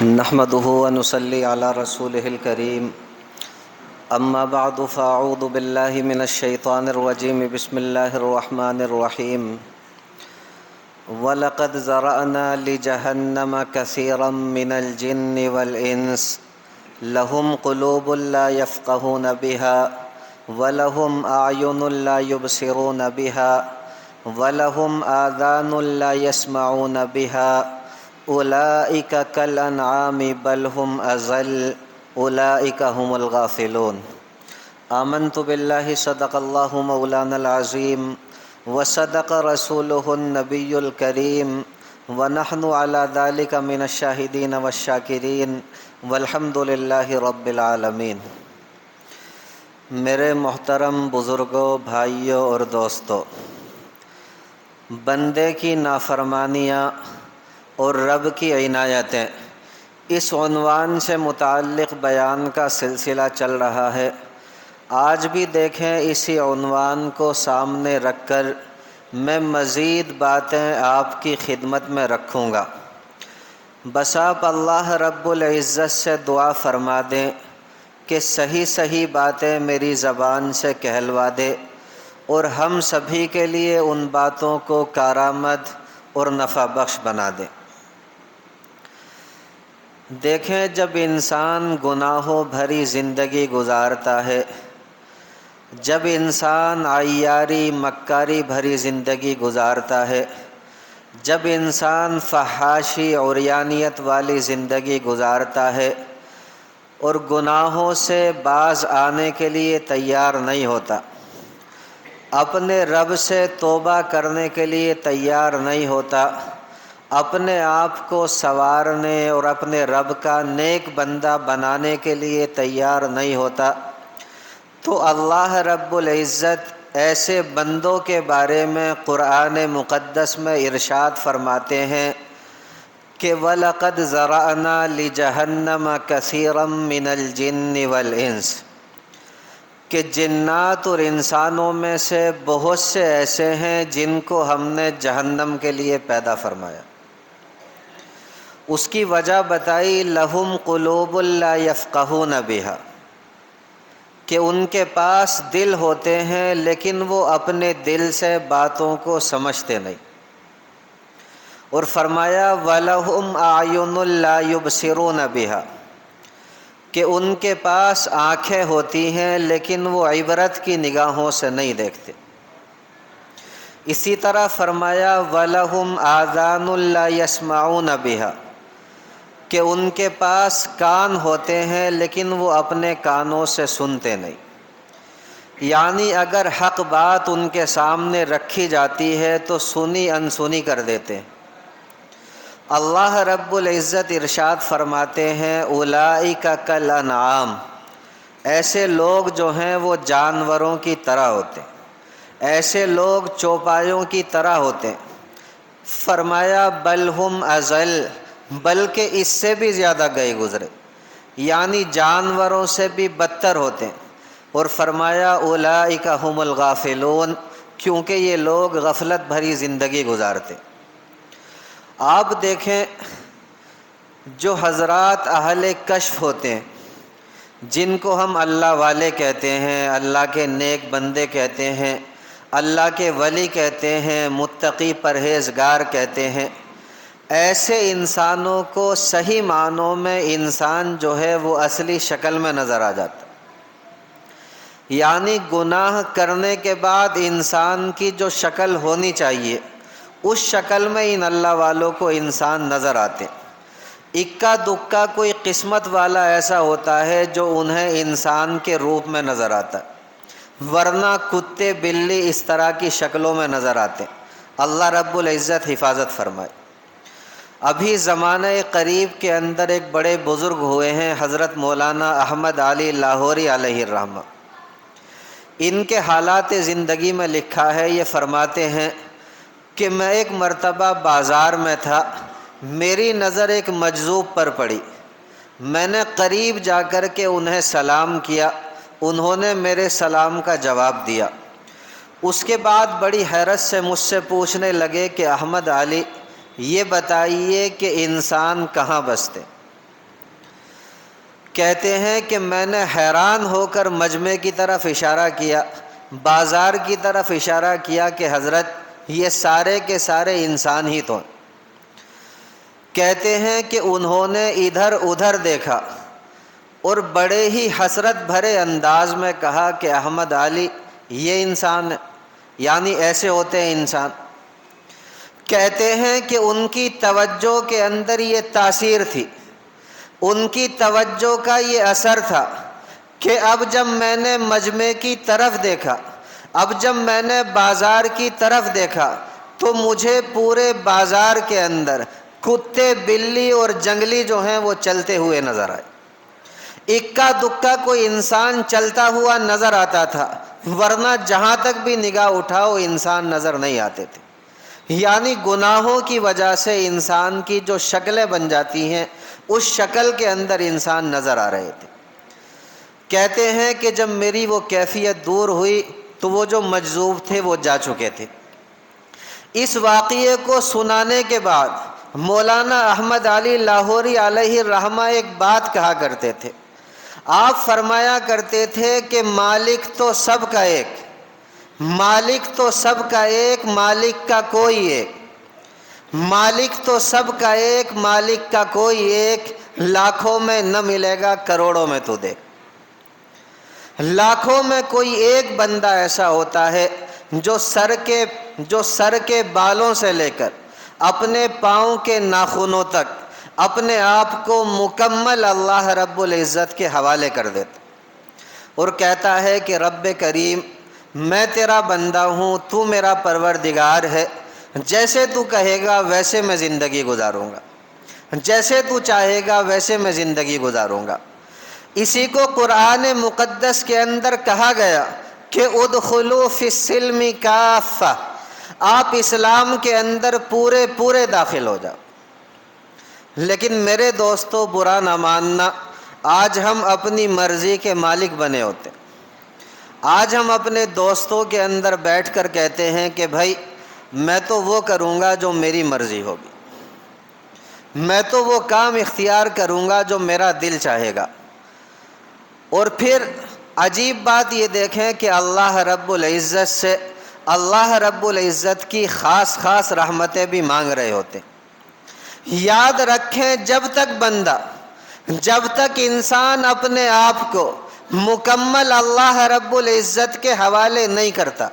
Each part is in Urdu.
نحمده ونصلي على رسوله الكريم اما بعد فاعوذ بالله من الشيطان الرجيم بسم الله الرحمن الرحيم ولقد ذرأنا لجهنم كثيرا من الجن والإنس لهم قلوب لا يفقهون بها ولهم أعين لا يبصرون بها ولهم آذان لا يسمعون بها اولئک کالانعام بل هم اضل اولئک هم الغافلون آمنت باللہ صدق اللہ مولانا العظیم وصدق رسولہ النبی الکریم ونحن علی ذلک من الشاہدین والشاکرین والحمد للہ رب العالمین۔ میرے محترم بزرگوں، بھائیوں اور دوستوں، بندے کی نافرمانیاں اور رب کی عنایتیں، اس عنوان سے متعلق بیان کا سلسلہ چل رہا ہے۔ آج بھی دیکھیں اسی عنوان کو سامنے رکھ کر میں مزید باتیں آپ کی خدمت میں رکھوں گا۔ بس آپ اللہ رب العزت سے دعا فرما دیں کہ صحیح صحیح باتیں میری زبان سے کہلوا دے اور ہم سبھی کے لیے ان باتوں کو کارآمد اور نفع بخش بنا دے۔ دیکھیں، جب انسان گناہوں بھری زندگی گزارتا ہے، جب انسان عیاری مکاری بھری زندگی گزارتا ہے، جب انسان فحاشی عریانیت والی زندگی گزارتا ہے اور گناہوں سے باز آنے کے لیے تیار نہیں ہوتا، اپنے رب سے توبہ کرنے کے لیے تیار نہیں ہوتا، اپنے آپ کو سنوارنے اور اپنے رب کا نیک بندہ بنانے کے لیے تیار نہیں ہوتا، تو اللہ رب العزت ایسے بندوں کے بارے میں قرآن مقدس میں ارشاد فرماتے ہیں کہ وَلَقَدْ ذَرَأْنَا لِجَهَنَّمَ كَثِيرًا مِنَ الْجِنِّ وَالْإِنسِ، کہ جنات اور انسانوں میں سے بہت سے ایسے ہیں جن کو ہم نے جہنم کے لیے پیدا فرمایا۔ اس کی وجہ بتائی، لہم قلوب لا یفقہون بہا، کہ ان کے پاس دل ہوتے ہیں لیکن وہ اپنے دل سے باتوں کو سمجھتے نہیں، اور فرمایا وَلَهُمْ أَعْيُنٌ لَا يُبْصِرُونَ بِهَا، کہ ان کے پاس آنکھیں ہوتی ہیں لیکن وہ عبرت کی نگاہوں سے نہیں دیکھتے۔ اسی طرح فرمایا وَلَهُمْ آذَانٌ لَا يَسْمَعُونَ بِهَا، کہ ان کے پاس کان ہوتے ہیں لیکن وہ اپنے کانوں سے سنتے نہیں، یعنی اگر حق بات ان کے سامنے رکھی جاتی ہے تو سنی انسنی کر دیتے ہیں۔ اللہ رب العزت ارشاد فرماتے ہیں اولئک کالانعام، ایسے لوگ جو ہیں وہ جانوروں کی طرح ہوتے ہیں، ایسے لوگ چوپایوں کی طرح ہوتے ہیں۔ فرمایا بل ہم اضل، بلکہ اس سے بھی زیادہ گئے گزرے، یعنی جانوروں سے بھی بدتر ہوتے ہیں۔ اور فرمایا اولئک هم الغافلون، کیونکہ یہ لوگ غفلت بھری زندگی گزارتے۔ آپ دیکھیں، جو حضرات اہل کشف ہوتے ہیں، جن کو ہم اللہ والے کہتے ہیں، اللہ کے نیک بندے کہتے ہیں، اللہ کے ولی کہتے ہیں، متقی پرہیزگار کہتے ہیں، ایسے انسانوں کو صحیح معنوں میں انسان جو ہے وہ اصلی شکل میں نظر آ جاتا، یعنی گناہ کرنے کے بعد انسان کی جو شکل ہونی چاہیے اس شکل میں ان اللہ والوں کو انسان نظر آتے۔ اکا دکا کوئی قسمت والا ایسا ہوتا ہے جو انہیں انسان کے روپ میں نظر آتا ہے، ورنہ کتے بلی اس طرح کی شکلوں میں نظر آتے۔ اللہ رب العزت حفاظت فرمائے۔ ابھی زمانہ قریب کے اندر ایک بڑے بزرگ ہوئے ہیں، حضرت مولانا احمد علی لاہوری علیہ الرحمہ۔ ان کے حالات زندگی میں لکھا ہے، یہ فرماتے ہیں کہ میں ایک مرتبہ بازار میں تھا، میری نظر ایک مجذوب پر پڑی، میں نے قریب جا کر کے انہیں سلام کیا، انہوں نے میرے سلام کا جواب دیا۔ اس کے بعد بڑی حیرت سے مجھ سے پوچھنے لگے کہ احمد علی، یہ بتائیے کہ انسان کہاں بستے؟ کہتے ہیں کہ میں نے حیران ہو کر مجمع کی طرف اشارہ کیا، بازار کی طرف اشارہ کیا کہ حضرت یہ سارے کے سارے انسان ہی تو ہیں۔ کہتے ہیں کہ انہوں نے ادھر ادھر دیکھا اور بڑے ہی حسرت بھرے انداز میں کہا کہ احمد علی یہ انسان ہے، یعنی ایسے ہوتے ہیں انسان۔ کہتے ہیں کہ ان کی توجہ کے اندر یہ تاثیر تھی، ان کی توجہ کا یہ اثر تھا کہ اب جب میں نے مجمع کی طرف دیکھا، اب جب میں نے بازار کی طرف دیکھا تو مجھے پورے بازار کے اندر کتے بلی اور جنگلی جو ہیں وہ چلتے ہوئے نظر آئے۔ اکا دکا کوئی انسان چلتا ہوا نظر آتا تھا، ورنہ جہاں تک بھی نگاہ اٹھاؤ انسان نظر نہیں آتے تھے۔ یعنی گناہوں کی وجہ سے انسان کی جو شکلیں بن جاتی ہیں اس شکل کے اندر انسان نظر آ رہے تھے۔ کہتے ہیں کہ جب میری وہ کیفیت دور ہوئی تو وہ جو مجذوب تھے وہ جا چکے تھے۔ اس واقعے کو سنانے کے بعد مولانا احمد علی لاہوری علیہ الرحمہ ایک بات کہا کرتے تھے۔ آپ فرمایا کرتے تھے کہ مالک تو سب کا ایک، مالک تو سب کا ایک، مالک کا کوئی ایک، مالک تو سب کا ایک، مالک کا کوئی ایک، لاکھوں میں نہ ملے گا کروڑوں میں تو دیکھ۔ لاکھوں میں کوئی ایک بندہ ایسا ہوتا ہے جو سر کے بالوں سے لے کر اپنے پاؤں کے ناخنوں تک اپنے آپ کو مکمل اللہ رب العزت کے حوالے کر دیتا اور کہتا ہے کہ رب کریم میں تیرا بندہ ہوں، تو میرا پروردگار ہے، جیسے تو کہے گا ویسے میں زندگی گزاروں گا، جیسے تو چاہے گا ویسے میں زندگی گزاروں گا۔ اسی کو قرآن مقدس کے اندر کہا گیا کہ ادخلوا فی السلم کافہ، آپ اسلام کے اندر پورے داخل ہو جاؤ۔ لیکن میرے دوستو برا نہ ماننا، آج ہم اپنی مرضی کے مالک بنے ہوتے ہیں۔ آج ہم اپنے دوستوں کے اندر بیٹھ کر کہتے ہیں کہ بھائی میں تو وہ کروں گا جو میری مرضی ہوگی، میں تو وہ کام اختیار کروں گا جو میرا دل چاہے گا۔ اور پھر عجیب بات یہ دیکھیں کہ اللہ رب العزت سے اللہ رب العزت کی خاص رحمتیں بھی مانگ رہے ہوتے ہیں۔ یاد رکھیں جب تک انسان اپنے آپ کو مکمل اللہ رب العزت کے حوالے نہیں کرتا،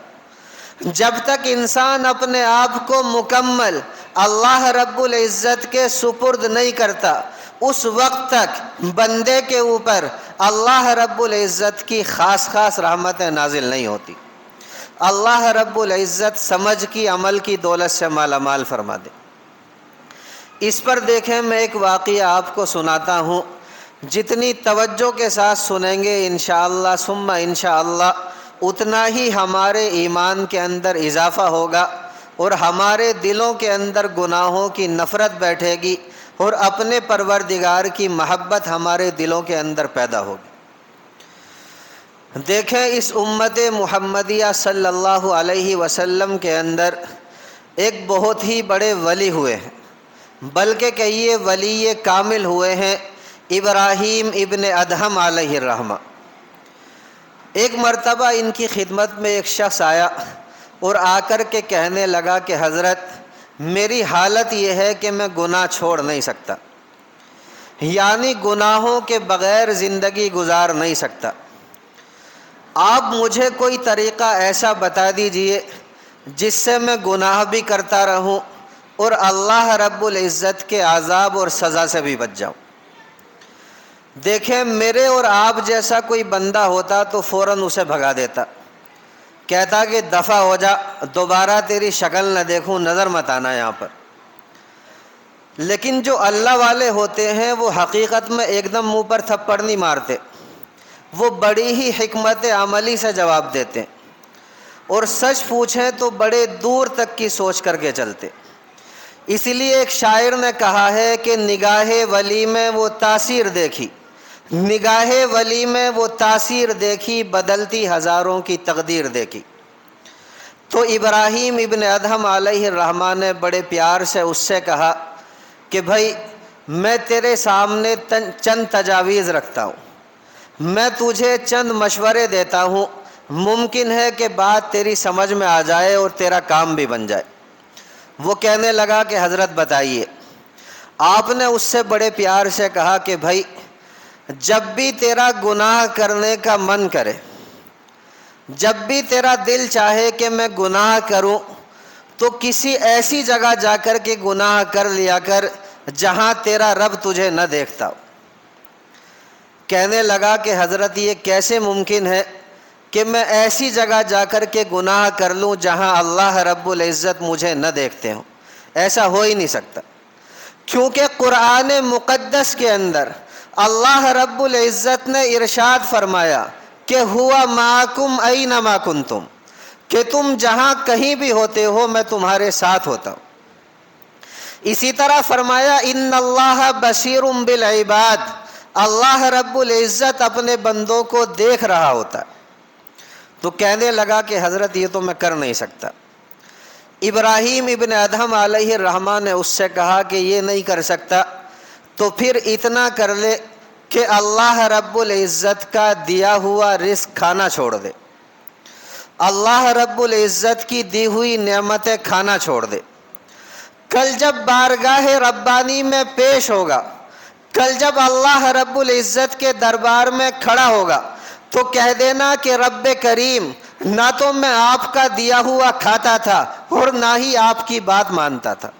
جب تک انسان اپنے آپ کو مکمل اللہ رب العزت کے سپرد نہیں کرتا، اس وقت تک بندے کے اوپر اللہ رب العزت کی خاص رحمتیں نازل نہیں ہوتی۔ اللہ رب العزت سمجھ کی عمل کی دولت سے مالا مال فرما دے۔ اس پر دیکھیں میں ایک واقعہ آپ کو سناتا ہوں، جتنی توجہ کے ساتھ سنیں گے انشاءاللہ ثم انشاءاللہ اتنا ہی ہمارے ایمان کے اندر اضافہ ہوگا اور ہمارے دلوں کے اندر گناہوں کی نفرت بیٹھے گی اور اپنے پروردگار کی محبت ہمارے دلوں کے اندر پیدا ہوگی۔ دیکھیں اس امت محمدیہ صلی اللہ علیہ وسلم کے اندر ایک بہت ہی بڑے ولی ہوئے ہیں، بلکہ کہیے ولی کامل ہوئے ہیں، ابراہیم ابن ادہم علیہ الرحمہ۔ ایک مرتبہ ان کی خدمت میں ایک شخص آیا اور آ کر کے کہنے لگا کہ حضرت میری حالت یہ ہے کہ میں گناہ چھوڑ نہیں سکتا، یعنی گناہوں کے بغیر زندگی گزار نہیں سکتا، آپ مجھے کوئی طریقہ ایسا بتا دیجئے جس سے میں گناہ بھی کرتا رہوں اور اللہ رب العزت کے عذاب اور سزا سے بھی بچ جاؤں۔ دیکھیں میرے اور آپ جیسا کوئی بندہ ہوتا تو فوراً اسے بھگا دیتا، کہتا کہ دفع ہو جا، دوبارہ تیری شکل نہ دیکھوں، نظر مت آنا یہاں پر۔ لیکن جو اللہ والے ہوتے ہیں وہ حقیقت میں ایک دم منہ پر تھپڑ نہیں مارتے، وہ بڑی ہی حکمت عملی سے جواب دیتے اور سچ پوچھیں تو بڑے دور تک کی سوچ کر کے چلتے۔ اس لیے ایک شاعر نے کہا ہے کہ نگاہ ولی میں وہ تاثیر دیکھی، نگاہ ولی میں وہ تاثیر دیکھی، بدلتی ہزاروں کی تقدیر دیکھی۔ تو ابراہیم ابن ادہم علیہ الرحمہ نے بڑے پیار سے اس سے کہا کہ بھائی میں تیرے سامنے چند تجاویز رکھتا ہوں، میں تجھے چند مشورے دیتا ہوں، ممکن ہے کہ بات تیری سمجھ میں آ جائے اور تیرا کام بھی بن جائے۔ وہ کہنے لگا کہ حضرت بتائیے۔ آپ نے اس سے بڑے پیار سے کہا کہ بھائی، جب بھی تیرا گناہ کرنے کا من کرے، جب بھی تیرا دل چاہے کہ میں گناہ کروں، تو کسی ایسی جگہ جا کر کے گناہ کر لیا کر جہاں تیرا رب تجھے نہ دیکھتا ہو۔ کہنے لگا کہ حضرت یہ کیسے ممکن ہے کہ میں ایسی جگہ جا کر کے گناہ کر لوں جہاں اللہ رب العزت مجھے نہ دیکھتے ہوں؟ ایسا ہو ہی نہیں سکتا، کیونکہ قرآن مقدس کے اندر اللہ رب العزت نے ارشاد فرمایا کہ ہوا معکم اینما کنتم، کہ تم جہاں کہیں بھی ہوتے ہو میں تمہارے ساتھ ہوتا ہوں۔ اسی طرح فرمایا ان اللہ بصیر بالعباد، اللہ رب العزت اپنے بندوں کو دیکھ رہا ہوتا ہے۔ تو کہنے لگا کہ حضرت یہ تو میں کر نہیں سکتا۔ ابراہیم ابن ادہم علیہ الرحمہ نے اس سے کہا کہ یہ نہیں کر سکتا تو پھر اتنا کر لے کہ اللہ رب العزت کا دیا ہوا رزق کھانا چھوڑ دے، اللہ رب العزت کی دی ہوئی نعمتیں کھانا چھوڑ دے۔ کل جب بارگاہ ربانی میں پیش ہوگا، کل جب اللہ رب العزت کے دربار میں کھڑا ہوگا، تو کہہ دینا کہ رب کریم، نہ تو میں آپ کا دیا ہوا کھاتا تھا اور نہ ہی آپ کی بات مانتا تھا۔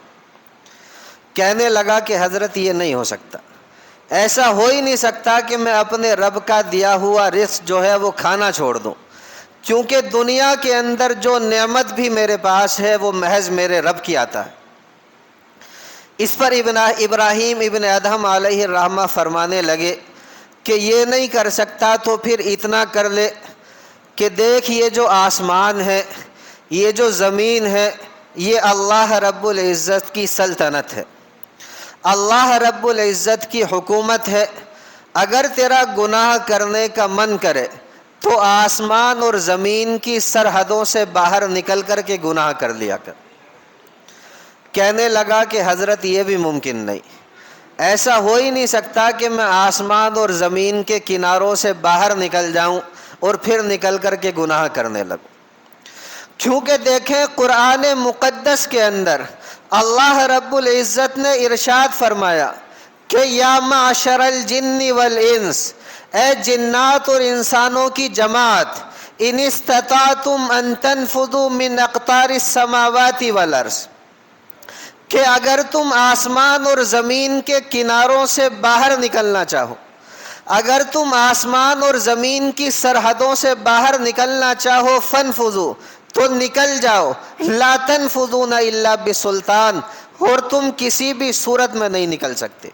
کہنے لگا کہ حضرت یہ نہیں ہو سکتا، ایسا ہو ہی نہیں سکتا کہ میں اپنے رب کا دیا ہوا رزق جو ہے وہ کھانا چھوڑ دوں، کیونکہ دنیا کے اندر جو نعمت بھی میرے پاس ہے وہ محض میرے رب کی آتا ہے۔ اس پر ابراہیم ابن ادہم علیہ الرحمہ فرمانے لگے کہ یہ نہیں کر سکتا تو پھر اتنا کر لے کہ دیکھ، یہ جو آسمان ہے، یہ جو زمین ہے، یہ اللہ رب العزت کی سلطنت ہے، اللہ رب العزت کی حکومت ہے۔ اگر تیرا گناہ کرنے کا من کرے تو آسمان اور زمین کی سرحدوں سے باہر نکل کر کے گناہ کر لیا کر۔ کہنے لگا کہ حضرت یہ بھی ممکن نہیں، ایسا ہو ہی نہیں سکتا کہ میں آسمان اور زمین کے کناروں سے باہر نکل جاؤں اور پھر نکل کر کے گناہ کرنے لگوں، کیونکہ دیکھیں قرآن مقدس کے اندر اللہ رب العزت نے ارشاد فرمایا کہ یا معشر الجن والانس، اے جنات اور انسانوں کی جماعت، ان استطعتم ان تنفذوا من اقطار السماوات والارض، کہ اگر تم آسمان اور زمین کے کناروں سے باہر نکلنا چاہو، اگر تم آسمان اور زمین کی سرحدوں سے باہر نکلنا چاہو، فانفذوا، تو نکل جاؤ، لا تنفذون الا بسلطان، اور تم کسی بھی صورت میں نہیں نکل سکتے،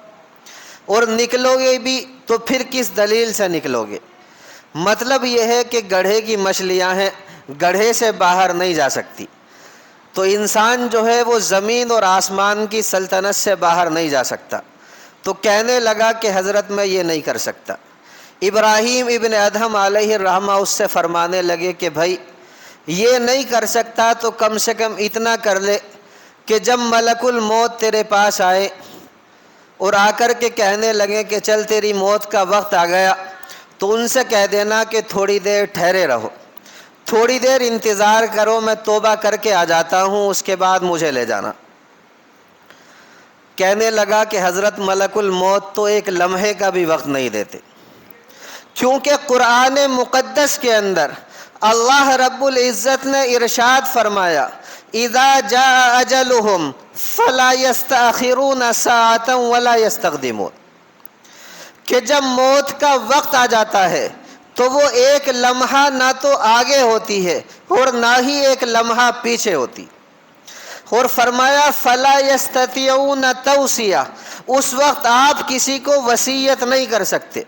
اور نکلو گے بھی تو پھر کس دلیل سے نکلو گے؟ مطلب یہ ہے کہ گڑھے کی مچھلیاں ہیں، گڑھے سے باہر نہیں جا سکتی، تو انسان جو ہے وہ زمین اور آسمان کی سلطنت سے باہر نہیں جا سکتا۔ تو کہنے لگا کہ حضرت میں یہ نہیں کر سکتا۔ ابراہیم ابن ادہم علیہ الرحمہ اس سے فرمانے لگے کہ بھائی یہ نہیں کر سکتا تو کم سے کم اتنا کر لے کہ جب ملک الموت تیرے پاس آئے اور آ کر کے کہنے لگے کہ چل تیری موت کا وقت آ گیا، تو ان سے کہہ دینا کہ تھوڑی دیر ٹھہرے رہو، تھوڑی دیر انتظار کرو، میں توبہ کر کے آ جاتا ہوں، اس کے بعد مجھے لے جانا۔ کہنے لگا کہ حضرت ملک الموت تو ایک لمحے کا بھی وقت نہیں دیتے، کیونکہ قرآن مقدس کے اندر اللہ رب العزت نے ارشاد فرمایا اذا جاء اجلهم فلا يستأخرون ساعة ولا يستقدمون، کہ جب موت کا وقت آ جاتا ہے تو وہ ایک لمحہ نہ تو آگے ہوتی ہے اور نہ ہی ایک لمحہ پیچھے ہوتی، اور فرمایا فلا یستطیعون توصیہ، اس وقت آپ کسی کو وصیت نہیں کر سکتے،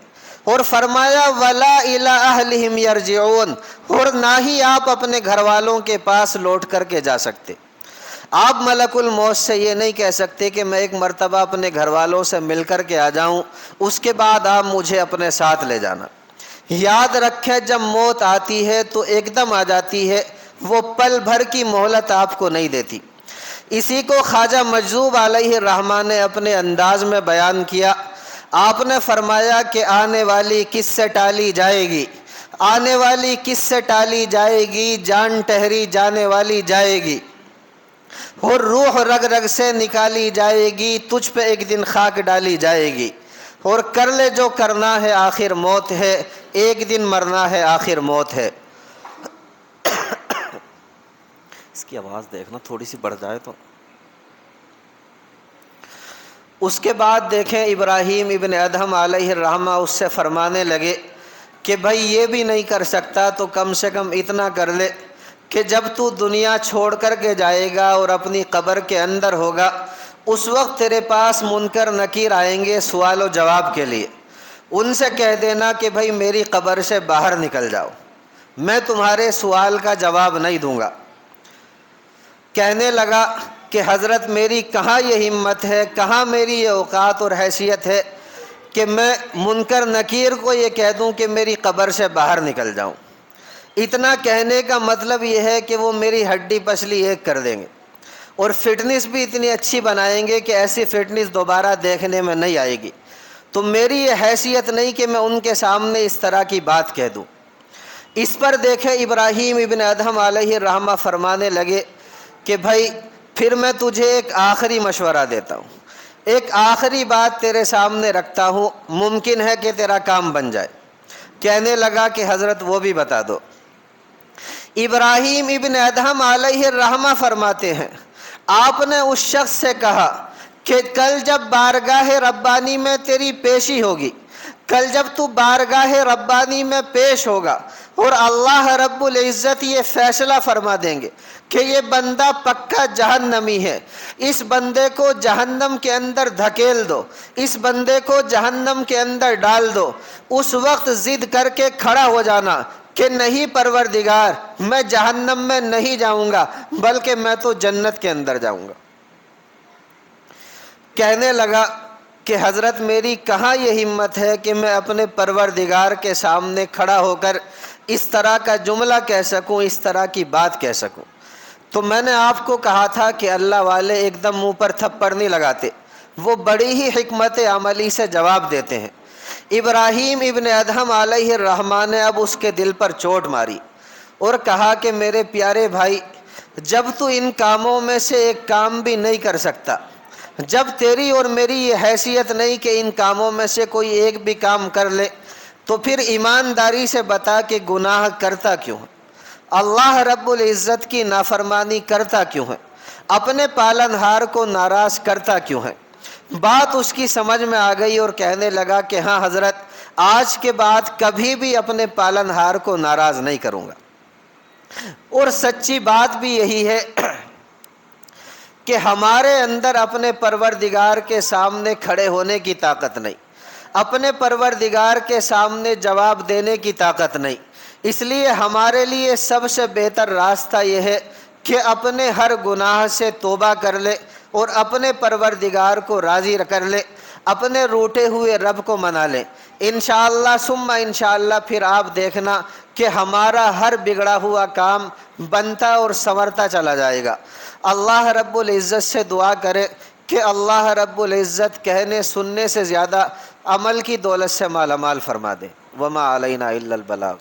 اور فرمایا ولا الی اہلہم یرجعون، اور نہ ہی آپ اپنے گھر والوں کے پاس لوٹ کر کے جا سکتے۔ آپ ملک الموت سے یہ نہیں کہہ سکتے کہ میں ایک مرتبہ اپنے گھر والوں سے مل کر کے آ جاؤں، اس کے بعد آپ مجھے اپنے ساتھ لے جانا۔ یاد رکھیں جب موت آتی ہے تو ایک دم آ جاتی ہے، وہ پل بھر کی مہلت آپ کو نہیں دیتی۔ اسی کو خواجہ مجذوب علیہ الرحمہ نے اپنے انداز میں بیان کیا۔ آپ نے فرمایا کہ آنے والی کس سے ٹالی جائے گی، آنے والی کس سے ٹالی جائے گی، جان ٹھہری جانے والی جائے گی، اور روح رگ رگ سے نکالی جائے گی، تجھ پہ ایک دن خاک ڈالی جائے گی، اور کر لے جو کرنا ہے آخر موت ہے، ایک دن مرنا ہے آخر موت ہے۔ اس کی آواز دیکھنا تھوڑی سی بڑھ جائے تو۔ اس کے بعد دیکھیں ابراہیم ابن ادہم علیہ الرحمہ اس سے فرمانے لگے کہ بھائی یہ بھی نہیں کر سکتا تو کم سے کم اتنا کر لے کہ جب تو دنیا چھوڑ کر کے جائے گا اور اپنی قبر کے اندر ہوگا، اس وقت تیرے پاس منکر نکیر آئیں گے سوال و جواب کے لیے، ان سے کہہ دینا کہ بھائی میری قبر سے باہر نکل جاؤ، میں تمہارے سوال کا جواب نہیں دوں گا۔ کہنے لگا کہ حضرت میری کہاں یہ ہمت ہے، کہاں میری یہ اوقات اور حیثیت ہے کہ میں منکر نکیر کو یہ کہہ دوں کہ میری قبر سے باہر نکل جاؤں۔ اتنا کہنے کا مطلب یہ ہے کہ وہ میری ہڈی پسلی ایک کر دیں گے، اور فٹنس بھی اتنی اچھی بنائیں گے کہ ایسی فٹنس دوبارہ دیکھنے میں نہیں آئے گی۔ تو میری یہ حیثیت نہیں کہ میں ان کے سامنے اس طرح کی بات کہہ دوں۔ اس پر دیکھیں ابراہیم ابن ادہم علیہ الرحمہ فرمانے لگے کہ بھائی پھر میں تجھے ایک آخری مشورہ دیتا ہوں، ایک آخری بات تیرے سامنے رکھتا ہوں، ممکن ہے کہ تیرا کام بن جائے۔ کہنے لگا کہ حضرت وہ بھی بتا دو۔ ابراہیم ابن ادہم علیہ الرحمہ فرماتے ہیں آپ نے اس شخص سے کہا کہ کل جب بارگاہ ربانی میں تیری پیشی ہوگی، کل جب تو بارگاہ ربانی میں پیش ہوگا اور اللہ رب العزت یہ فیصلہ فرما دیں گے کہ یہ بندہ پکا جہنمی ہے، اس بندے کو جہنم کے اندر دھکیل دو، اس بندے کو جہنم کے اندر ڈال دو، اس وقت ضد کر کے کھڑا ہو جانا کہ نہیں پروردگار میں جہنم میں نہیں جاؤں گا بلکہ میں تو جنت کے اندر جاؤں گا۔ کہنے لگا کہ حضرت میری کہاں یہ ہمت ہے کہ میں اپنے پروردگار کے سامنے کھڑا ہو کر اس طرح کا جملہ کہہ سکوں، اس طرح کی بات کہہ سکوں۔ تو میں نے آپ کو کہا تھا کہ اللہ والے ایک دم منہ پر تھپڑ نہیں لگاتے، وہ بڑی ہی حکمت عملی سے جواب دیتے ہیں۔ ابراہیم ابن ادہم علیہ الرحمہ نے اب اس کے دل پر چوٹ ماری اور کہا کہ میرے پیارے بھائی، جب تو ان کاموں میں سے ایک کام بھی نہیں کر سکتا، جب تیری اور میری یہ حیثیت نہیں کہ ان کاموں میں سے کوئی ایک بھی کام کر لے، تو پھر ایمانداری سے بتا کہ گناہ کرتا کیوں ہے، اللہ رب العزت کی نافرمانی کرتا کیوں ہے، اپنے پالنہار کو ناراض کرتا کیوں ہے۔ بات اس کی سمجھ میں آ گئی اور کہنے لگا کہ ہاں حضرت، آج کے بعد کبھی بھی اپنے پالنہار کو ناراض نہیں کروں گا۔ اور سچی بات بھی یہی ہے کہ ہمارے اندر اپنے پروردگار کے سامنے کھڑے ہونے کی طاقت نہیں، اپنے پروردگار کے سامنے جواب دینے کی طاقت نہیں، اس لیے ہمارے لیے سب سے بہتر راستہ یہ ہے کہ اپنے ہر گناہ سے توبہ کر لے اور اپنے پروردگار کو راضی کر لے، اپنے روٹے ہوئے رب کو منا لے۔ انشاءاللہ ثم انشاءاللہ پھر آپ دیکھنا کہ ہمارا ہر بگڑا ہوا کام بنتا اور سنورتا چلا جائے گا۔ اللہ رب العزت سے دعا کرے کہ اللہ رب العزت کہنے سننے سے زیادہ عمل کی دولت سے مالا مال فرما دے۔ وما علینا الا البلاغ۔